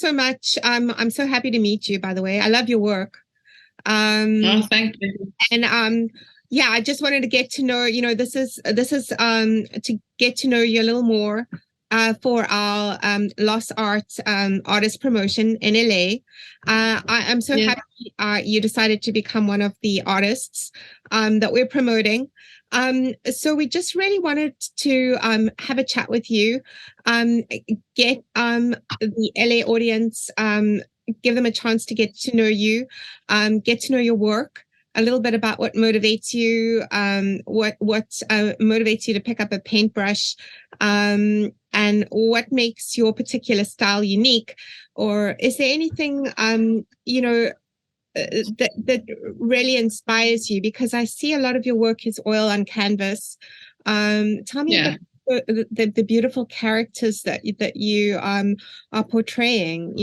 so much. I'm so happy to meet you, by the way. I love your work. Oh, Um, thank you. and yeah, I just wanted to get to know, this is to get to know you a little more for our Lost Art artist promotion in LA. I'm so Yes. happy you decided to become one of the artists that we're promoting. So we just really wanted to have a chat with you, um, get the LA audience, give them a chance to get to know you, get to know your work, a little bit about what motivates you, what motivates you to pick up a paintbrush, and what makes your particular style unique. Or is there anything that really inspires you? Because I see a lot of your work is oil on canvas. Tell me about Yeah. the beautiful characters that you are portraying.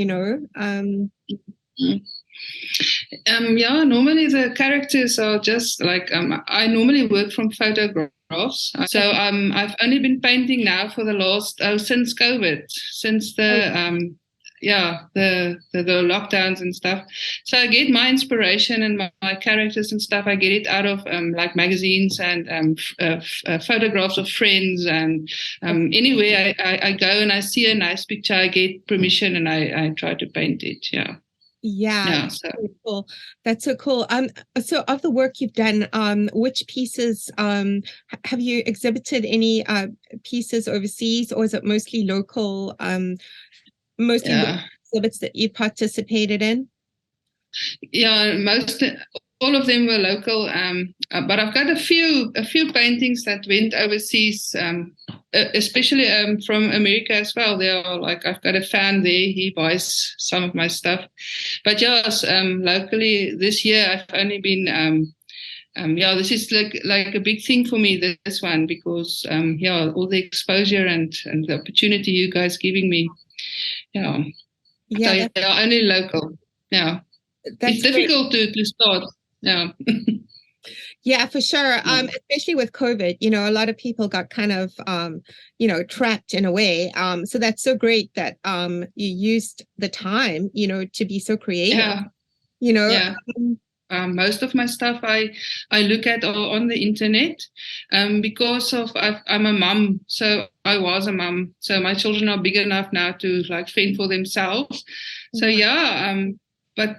Mm. Yeah, normally the characters are just like I normally work from photographs. So I've only been painting now for the last since COVID, since the yeah, the lockdowns and stuff. So I get my inspiration and my characters and stuff. I get it out of like magazines and photographs of friends. And anyway, I go and I see a nice picture. I get permission and I try to paint it. Yeah. Yeah, Yeah. that's So so cool. That's so cool. So of the work you've done, which pieces have you exhibited any pieces overseas, or is it mostly local, mostly local yeah. exhibits that you participated in? Yeah, all of them were local, but I've got a few paintings that went overseas, especially from America as well. They are like I've got a fan there. He buys some of my stuff, but yes, locally this year I've only been. Yeah, this is like a big thing for me. This one because yeah, all the exposure and the opportunity you guys giving me. Yeah, Yeah, so they are only local. Yeah. It's that's great. difficult to start. Yeah. Yeah, for sure. Yeah. Especially with COVID, a lot of people got kind of trapped in a way. So that's so great that you used the time, to be so creative, Yeah. you know. Yeah. Um, Most of my stuff I look at on the internet because of I'm a mum, so I was a mum, so my children are big enough now to like fend for themselves. So yeah. yeah, but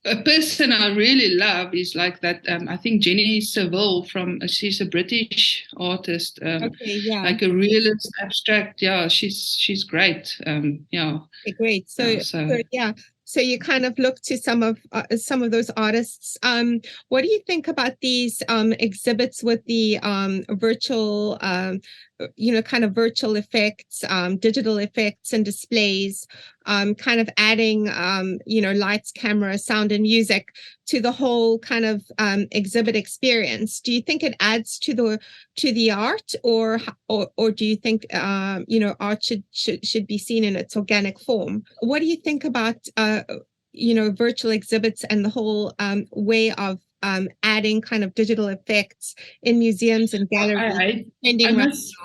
a person I really love is like that. I think Jenny Saville she's a British artist, Okay, yeah. like a realist abstract. Yeah, she's great. Yeah, Okay, great. yeah. So yeah. So you kind of look to some of those artists. What do you think about these exhibits with the virtual, kind of virtual effects, digital effects and displays, kind of adding, lights, camera, sound, and music to the whole kind of exhibit experience? Do you think it adds to the art, or do you think art should be seen in its organic form? What do you think about virtual exhibits and the whole way of adding kind of digital effects in museums and I galleries hate. I trending right must.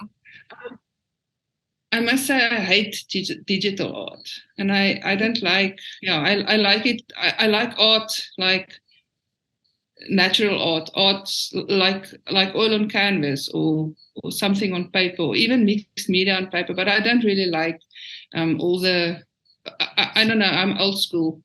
I must say I hate digital art, and I don't like. Yeah, I like it. I like art like natural art like oil on canvas or something on paper, or even mixed media on paper. But I don't really like all the. I don't know. I'm old school.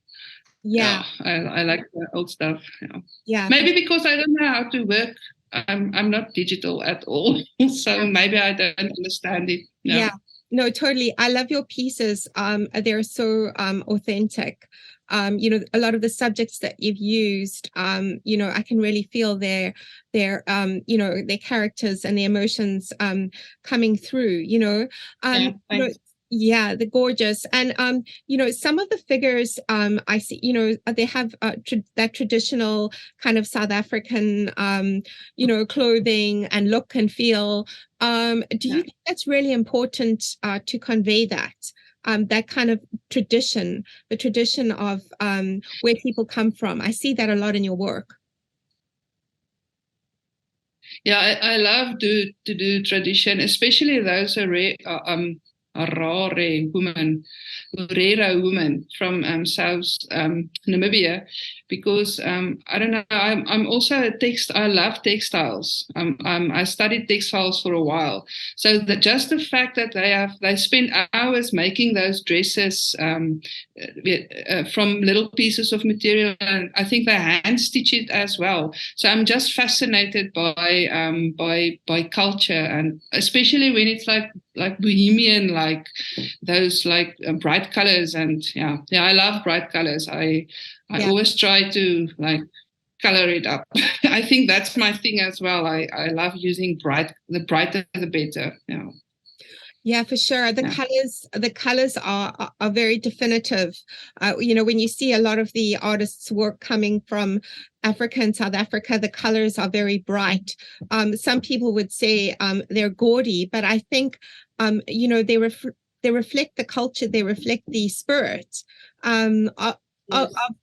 yeah, Yeah, I like the old stuff. Yeah. yeah, for Maybe because I don't know how to work. I'm not digital at all, so sure. maybe I don't understand it. Yeah. Yeah, no, totally. I love your pieces. They're so authentic. A lot of the subjects that you've used, I can really feel their characters and the emotions coming through, Yeah. Thanks. yeah, the gorgeous. And some of the figures I see, they have that traditional kind of South African clothing and look and feel. Do you Yeah. think that's really important to convey that kind of tradition, the tradition of where people come from? I see that a lot in your work. Yeah, I love to do tradition, especially those are rare. Harare woman, Herero woman from South Namibia, because I don't know. I'm also a I love textiles. I studied textiles for a while, so just the fact that they spend hours making those dresses from little pieces of material, and I think they hand stitch it as well. So I'm just fascinated by culture, and especially when it's like bohemian, like those like bright colors. And yeah, I love bright colors. I Yeah. always try to like color it up. I think that's my thing as well. I love using the brighter the better. Yeah. Yeah, for sure. The colors are very definitive. When you see a lot of the artists' work coming from Africa and South Africa, the colors are very bright. Some people would say they're gaudy, but I think they reflect the culture, they reflect the spirit of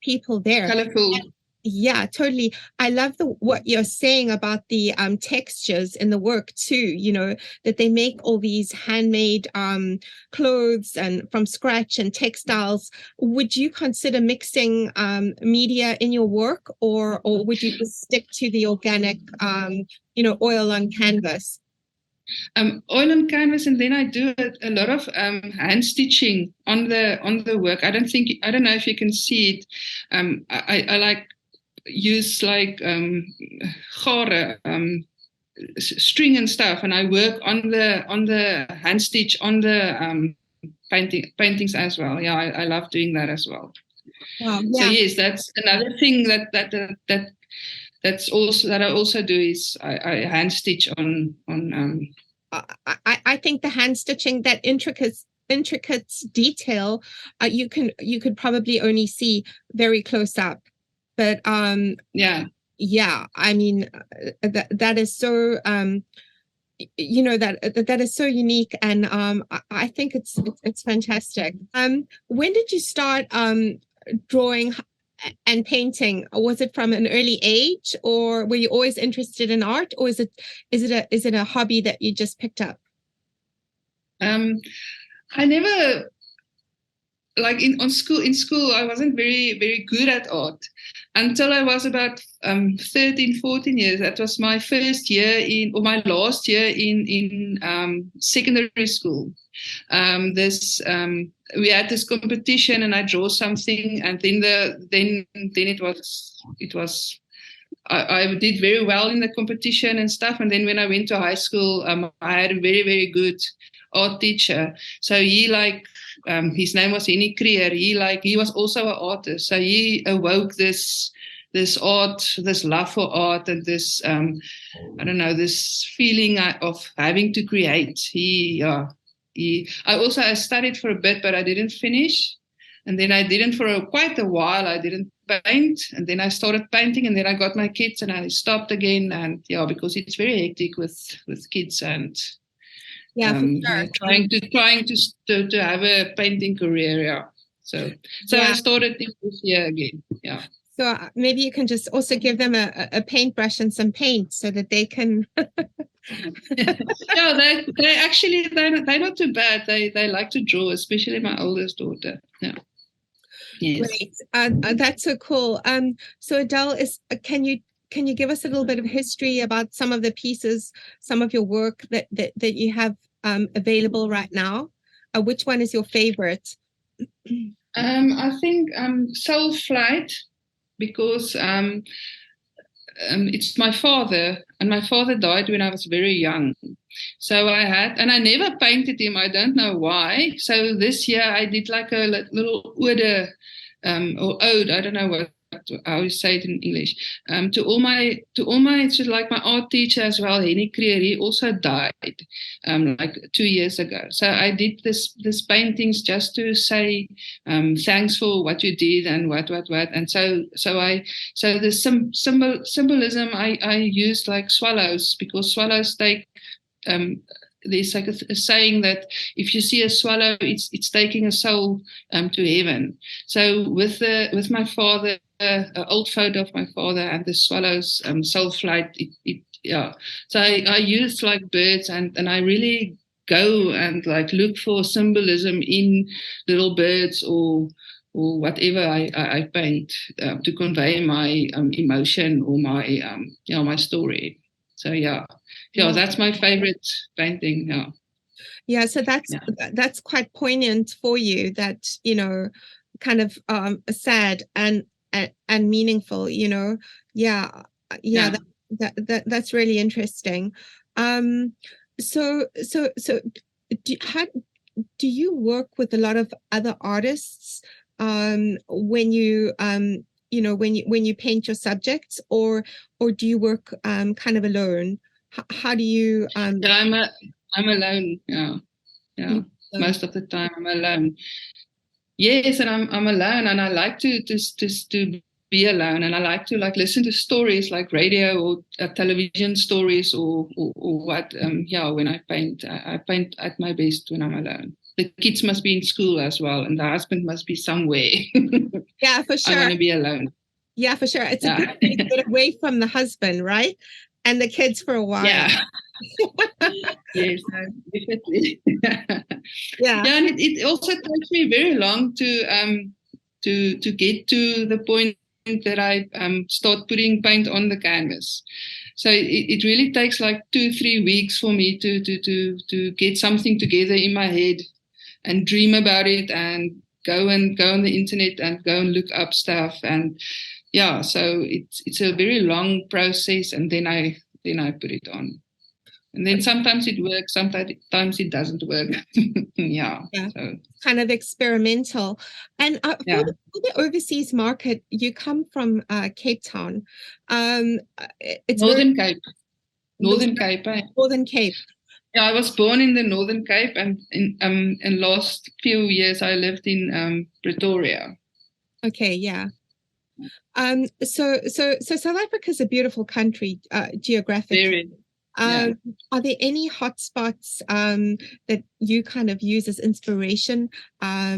people there. Colorful. Yeah, totally. I love what you're saying about the textures in the work too, that they make all these handmade clothes and from scratch and textiles. Would you consider mixing media in your work, or would you just stick to the organic oil on canvas? Oil on canvas, and then I do a lot of hand stitching on the work. I don't know if you can see it. I like use like gare, string and stuff, and I work on the hand stitch on the paintings as well. Yeah, I love doing that as well. Wow, So yeah. yes, that's another thing that's also that I also do is I hand stitch on. I think the hand stitching, that intricate detail, you could probably only see very close up. But yeah, I mean that is so that is so unique, and I think it's fantastic. When did you start drawing and painting? Was it from an early age, or were you always interested in art, or is it a hobby that you just picked up? I never like in school I wasn't very good at art until I was about 13, 14 years. That was my first year my last year in secondary school. We had this competition, and I draw something, and then it was I did very well in the competition and stuff. And then when I went to high school, I had a very, very good art teacher. So he his name was Henny Creer. He was also an artist. So he awoke this art, this love for art, and this I don't know, this feeling of having to create. I studied for a bit, but I didn't finish. And then I didn't for quite a while. I didn't paint, and then I started painting, and then I got my kids, and I stopped again. And yeah, because it's very hectic with kids, and yeah, for sure. trying to have a painting career. Yeah, so yeah. I started this year again. Yeah. So maybe you can just also give them a paintbrush and some paint so that they can. Yeah, they're not too bad. They like to draw, especially my oldest daughter. Yeah. Yes. Great. That's so cool. So Adele, can you give us a little bit of history about some of the pieces, some of your work that you have available right now? Which one is your favorite? I think Soul Flight, because it's my father, and my father died when I was very young. So and I never painted him. I don't know why. So this year I did like a little ode, or ode. I don't know how you say it in English. To all my, it's just like my art teacher as well, Henny Creer. He also died like 2 years ago. So I did this paintings just to say thanks for what you did and what. And so the symbolism I used like swallows, because swallows take there's like a saying that if you see a swallow, it's taking a soul to heaven. So with my father, an old photo of my father and the swallow's soul flight, yeah. So I used like birds, and I really go and like look for symbolism in little birds or whatever I paint to convey my emotion or my my story. So yeah, Wow. that's my favorite painting. Yeah, so that's quite poignant for you, that, kind of sad and meaningful, Yeah, yeah, Yeah. that's really interesting. Um, so how do you work with a lot of other artists when you paint your subjects, or do you work kind of alone? How do you Yeah, I'm alone. Yeah. you alone? Most of the time I'm alone. Yes, and I'm alone, and I like to be alone, and I like to like listen to stories like radio or television stories or what. When I paint, I paint at my best when I'm alone. The kids must be in school as well, and the husband must be somewhere. Yeah, for I sure. want to be alone. Yeah, for sure. It's a good Yeah, way to get away from the husband, right? And the kids for a while. yeah, yes, definitely. Yeah. Yeah, and it also takes me very long to get to the point that I start putting paint on the canvas. So it really takes like 2-3 weeks for me to get something together in my head and dream about it and go on the internet and go and look up stuff. And yeah, so it's a very long process, and then I put it on. And then sometimes it works, sometimes it doesn't work. Yeah. Yeah. So Kind of experimental. And yeah. for the overseas market, you come from Cape Town. It's very Northern Cape. the Northern Cape. Northern Cape. Yeah, I was born in the Northern Cape, and in last few years I lived in Pretoria. Okay, yeah. So South Africa is a beautiful country, geographically. Very. Yeah. Are there any hotspots that you kind of use as inspiration? Where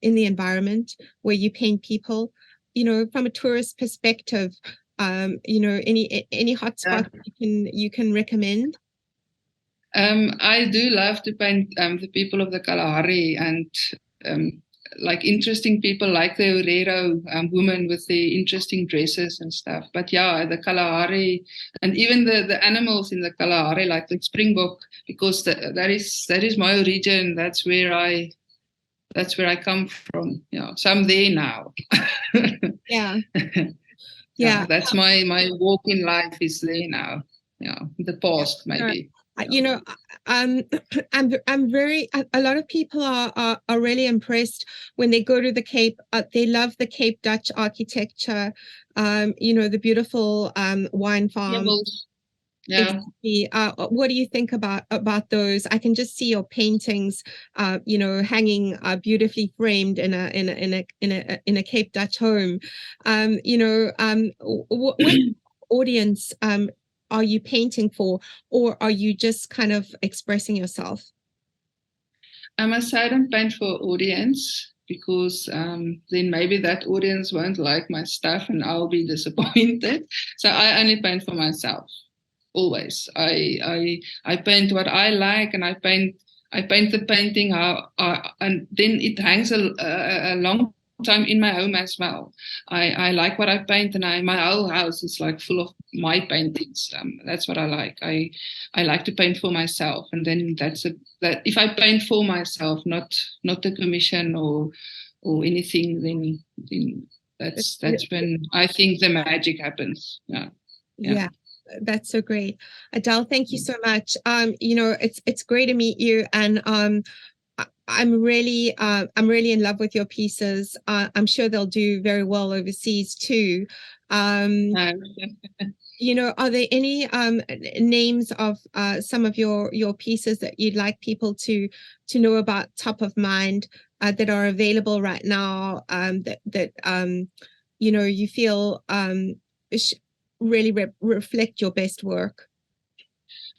in the environment where you paint people, from a tourist perspective, any hotspots you can recommend? I do love to paint the people of the Kalahari, and um, like interesting people like the Herero women with the interesting dresses and stuff. But yeah, the Kalahari and even the animals in the Kalahari, like the springbok, because that is my origin. That's where I come from. Yeah, so I'm there now. Yeah. Yeah, Yeah. that's my walk in life is there now. Yeah, the past Sure. maybe. You know, um, I'm very. A lot of people are really impressed when they go to the Cape. They love the Cape Dutch architecture. The beautiful wine farms. Pebbles. Yeah. Exactly. What do you think about those? I can just see your paintings, hanging beautifully framed in a Cape Dutch home. What audience are you painting for, or are you just kind of expressing yourself? I must say I don't paint for audience because then maybe that audience won't like my stuff and I'll be disappointed. So I only paint for myself. Always. I paint what I like, and I paint the painting and then it hangs a long time in my home as well. I like what I paint, and my whole house is like full of my paintings. That's what I like. I like to paint for myself, and then that if I paint for myself, not a commission or anything, then that's when I think the magic happens. Yeah. Yeah, that's so great. Adele, thank you so much. It's great to meet you, and I'm really in love with your pieces. I'm sure they'll do very well overseas too. Are there any names of some of your pieces that you'd like people to know about, top of mind, that are available right now, that you feel really reflect your best work?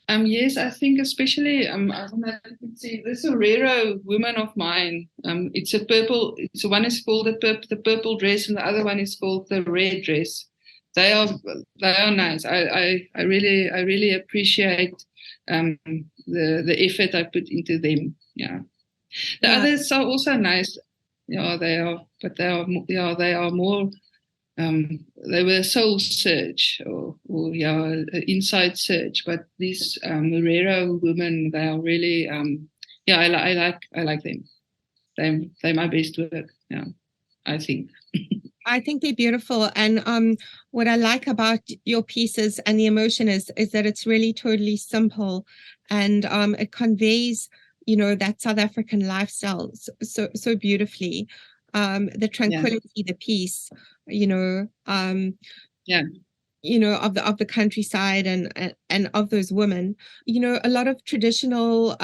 Yes, I think especially I don't know if you can see this Herero woman of mine. It's a purple. So one is called the purple dress, and the other one is called the red dress. They are nice. I really appreciate the effort I put into them. Yeah. The Yeah. others are also nice. Yeah, they are, but they are more. They were a soul search or yeah, an inside search. But these Morero women, they are really yeah, I like them. They're my best work. Yeah, I think. I think they're beautiful. And what I like about your pieces and the emotion is that it's really totally simple, and it conveys, that South African lifestyle so beautifully. The Yeah, tranquility, the peace, you know, um, yeah, of the countryside, and of those women. A lot of traditional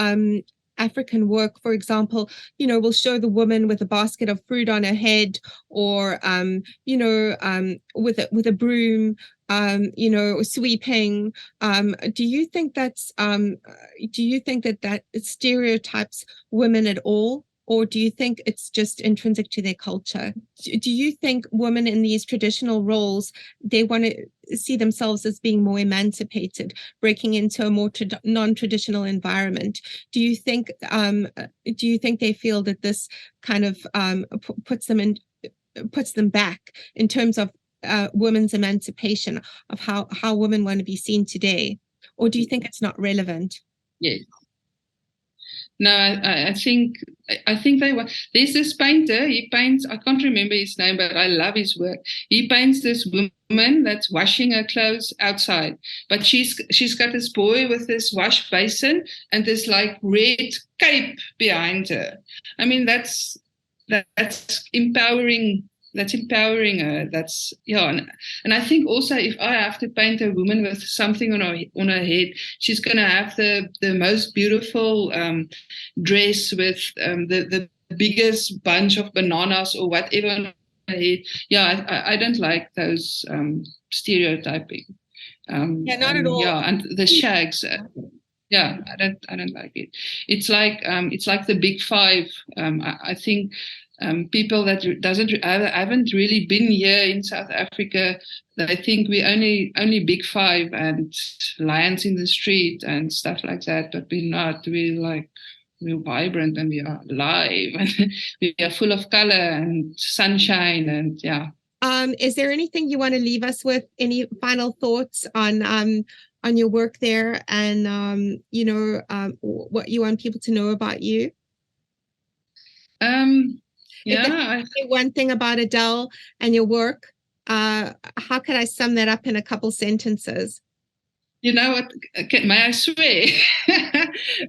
African work, for example, will show the woman with a basket of fruit on her head, or with a broom, sweeping. Do you think that stereotypes women at all? Or do you think it's just intrinsic to their culture? Do you think women in these traditional roles, they want to see themselves as being more emancipated, breaking into a more non-traditional environment? Do you think they feel that this kind of puts them back in terms of women's emancipation, of how women want to be seen today? Or do you think it's not relevant? yes. No, I think they were. There's this painter. He paints. I can't remember his name, but I love his work. He paints this woman that's washing her clothes outside, but she's got this boy with this wash basin and this like red cape behind her. I mean, that's empowering. That's empowering her. That's yeah, and I think also if I have to paint a woman with something on her head, she's gonna have the most beautiful dress with the biggest bunch of bananas or whatever on her head. Yeah, I don't like those stereotyping. Yeah, not at all. Yeah, and the shags. Yeah, I don't like it. It's like the big five. I think people that haven't really been here in South Africa, they think we only big five and lions in the street and stuff like that, but we're not. We're vibrant and we are alive and we are full of color and sunshine and yeah. Is there anything you want to leave us with? Any final thoughts on your work there, and what you want people to know about you? If there's Yeah, one thing about Adele and your work, how can I sum that up in a couple sentences? you know what? May I swear?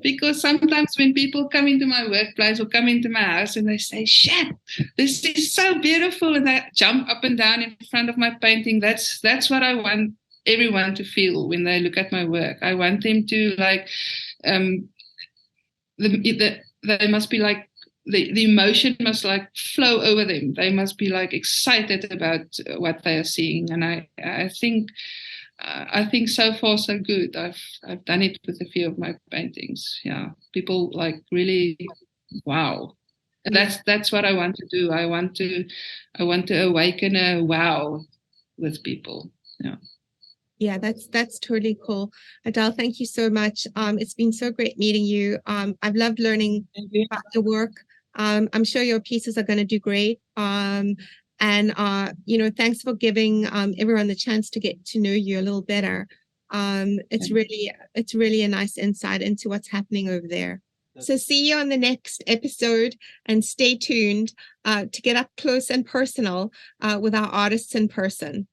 Because sometimes when people come into my workplace or come into my house and they say, "Shit, this is so beautiful," and they jump up and down in front of my painting, that's what I want everyone to feel when they look at my work. I want them to like, they must be like the emotion must like flow over them. They must be like excited about what they are seeing, and I think so far so good. I've done it with a few of my paintings. Yeah, people like really, wow. And that's what I want to do. I want to awaken a wow with people. Yeah. Yeah, that's totally cool. Adele, thank you so much. It's been so great meeting you. I've loved learning about your work. I'm sure your pieces are going to do great. And thanks for giving everyone the chance to get to know you a little better. It's really a nice insight into what's happening over there. So see you on the next episode, and stay tuned to get up close and personal with our artists in person.